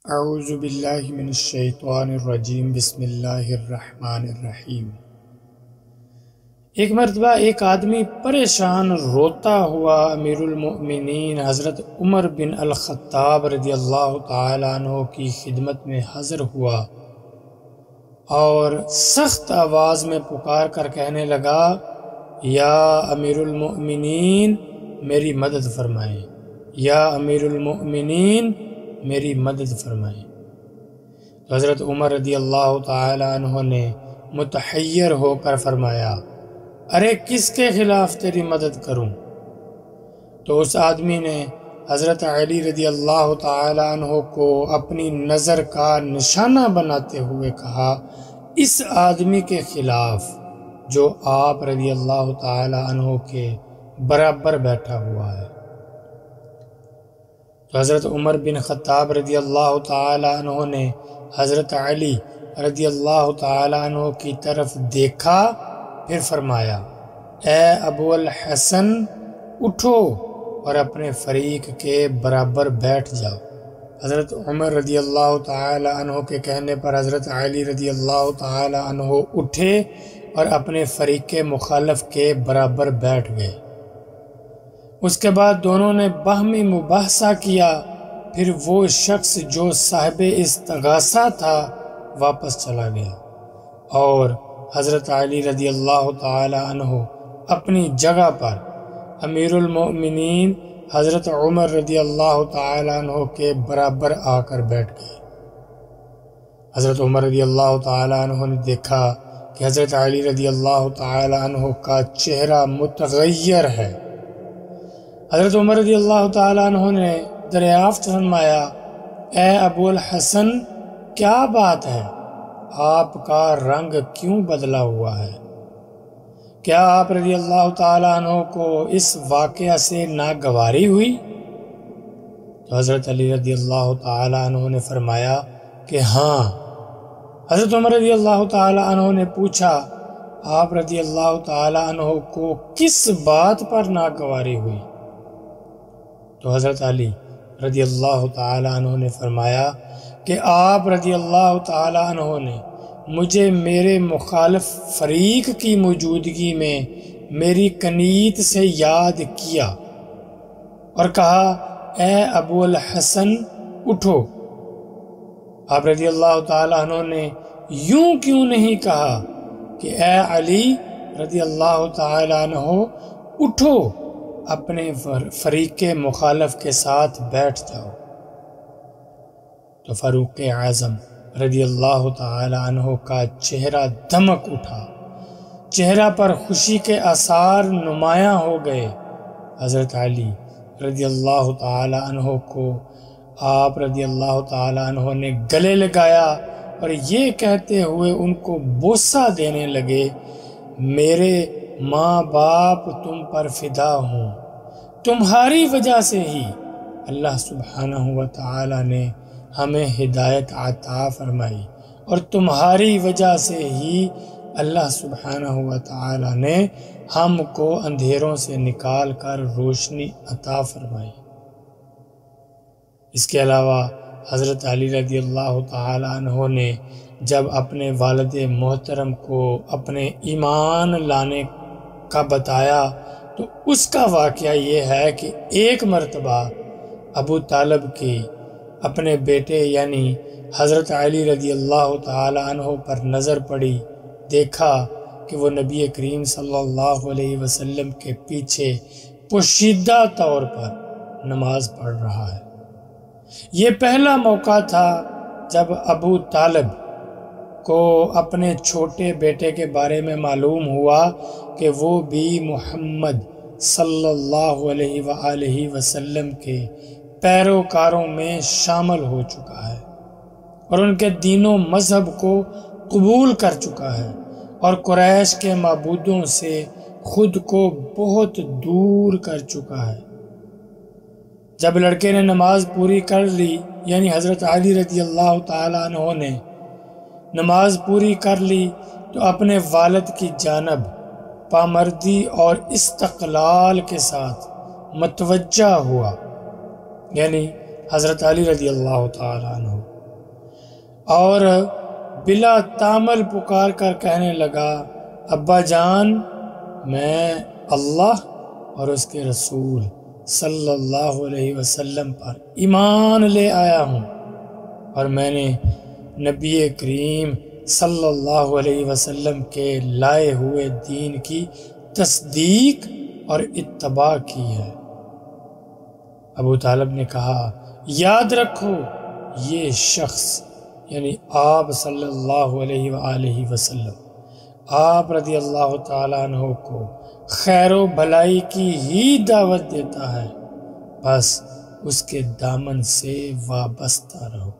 اعوذ باللہ من الشیطان الرجیم بسم اللہ الرحمن الرحیم۔ ایک مرتبہ ایک آدمی پریشان روتا ہوا امیر المؤمنین حضرت عمر بن الخطاب رضی اللہ تعالیٰ عنہ کی خدمت میں حاضر ہوا اور سخت آواز میں پکار کر کہنے لگا، یا امیر المؤمنین میری مدد فرمائیں، یا امیر المؤمنین میری مدد فرمائیں۔ تو حضرت عمر رضی اللہ تعالی عنہ نے متحیر ہو کر فرمایا، ارے کس کے خلاف تیری مدد کروں؟ تو اس آدمی نے حضرت علی رضی اللہ تعالی عنہ کو اپنی نظر کا نشانہ بناتے ہوئے کہا، اس آدمی کے خلاف جو آپ رضی اللہ تعالی عنہ کے برابر بیٹھا ہوا ہے۔ تو حضرت عمر بن خطاب رضی اللہ تعالی عنہ نے حضرت علی رضی اللہ تعالی عنہ کی طرف دیکھا، پھر فرمایا، اے ابو الحسن اٹھو اور اپنے فریق کے برابر بیٹھ جاؤ۔ حضرت عمر رضی اللہ تعالی عنہ کے کہنے پر حضرت علی رضی اللہ تعالی عنہ اٹھے اور اپنے فریق مخالف کے برابر بیٹھ گئے۔ اس کے بعد دونوں نے باہمی مباحثہ کیا، پھر وہ شخص جو صاحب استغاثہ تھا واپس چلا گیا اور حضرت علی رضی اللہ تعالی عنہ اپنی جگہ پر امیر المؤمنین حضرت عمر رضی اللہ تعالی عنہ کے برابر آ کر بیٹھ گئے۔ حضرت عمر رضی اللہ تعالی عنہ نے دیکھا کہ حضرت علی رضی اللہ تعالی عنہ کا چہرہ متغیر ہے۔ حضرت عمر رضی اللہ تعالیٰ عنہ نے دریافت فرمایا، اے ابو الحسن کیا بات ہے؟ آپ کا رنگ کیوں بدلا ہوا ہے؟ کیا آپ رضی اللہ تعالیٰ عنہ کو اس واقعہ سے ناگواری ہوئی؟ تو حضرت علی رضی اللہ تعالیٰ عنہ نے فرمایا کہ ہاں۔ حضرت عمر رضی اللہ تعالیٰ عنہ نے پوچھا، آپ رضی اللہ تعالیٰ عنہ کو کس بات پر ناگواری ہوئی؟ تو حضرت علی رضی اللہ تعالیٰ عنہ نے فرمایا کہ آپ رضی اللہ تعالیٰ عنہ نے مجھے میرے مخالف فریق کی موجودگی میں میری کنیت سے یاد کیا اور کہا، اے ابو الحسن اٹھو۔ آپ رضی اللہ تعالیٰ عنہ نے یوں کیوں نہیں کہا کہ اے علی رضی اللہ تعالیٰ عنہ اٹھو، اپنے فریق مخالف کے ساتھ بیٹھ جاؤ؟ تو فاروق اعظم رضی اللہ تعالی عنہ کا چہرہ دمک اٹھا، چہرہ پر خوشی کے آثار نمایاں ہو گئے۔ حضرت علی رضی اللہ تعالی عنہ کو آپ رضی اللہ تعالی عنہ نے گلے لگایا اور یہ کہتے ہوئے ان کو بوسہ دینے لگے، میرے ماں باپ تم پر فدا ہوں، تمہاری وجہ سے ہی اللہ سبحانہ و تعالی نے ہمیں ہدایت عطا فرمائی اور تمہاری وجہ سے ہی اللہ سبحانہ و تعالی نے ہم کو اندھیروں سے نکال کر روشنی عطا فرمائی۔ اس کے علاوہ حضرت علی رضی اللہ تعالی عنہ نے جب اپنے والد محترم کو اپنے ایمان لانے کا بتایا تو اس کا واقعہ یہ ہے کہ ایک مرتبہ ابو طالب کی اپنے بیٹے یعنی حضرت علی رضی اللہ تعالی عنہ پر نظر پڑی، دیکھا کہ وہ نبی کریم صلی اللہ علیہ وسلم کے پیچھے پوشیدہ طور پر نماز پڑھ رہا ہے۔ یہ پہلا موقع تھا جب ابو طالب کو اپنے چھوٹے بیٹے کے بارے میں معلوم ہوا کہ وہ بھی محمد صلی اللہ علیہ وآلہ وسلم کے پیروکاروں میں شامل ہو چکا ہے اور ان کے دین و مذہب کو قبول کر چکا ہے اور قریش کے معبودوں سے خود کو بہت دور کر چکا ہے۔ جب لڑکے نے نماز پوری کر لی، یعنی حضرت علی رضی اللہ تعالیٰ عنہ نے نماز پوری کر لی، تو اپنے والد کی جانب پامردی اور استقلال کے ساتھ متوجہ ہوا، یعنی حضرت علی رضی اللہ تعالیٰ عنہ اور بلا تامل پکار کر کہنے لگا ابا جان میں اللہ اور اس کے رسول صلی اللہ علیہ وسلم پر ایمان لے آیا ہوں اور میں نے نبی کریم صلی اللہ علیہ وسلم کے لائے ہوئے دین کی تصدیق اور اتباع کی ہے۔ ابو طالب نے کہا یاد رکھو یہ شخص یعنی آپ صلی اللہ علیہ وآلہ وسلم آپ رضی اللہ تعالیٰ عنہ کو خیر و بھلائی کی ہی دعوت دیتا ہے، بس اس کے دامن سے وابستہ رہو۔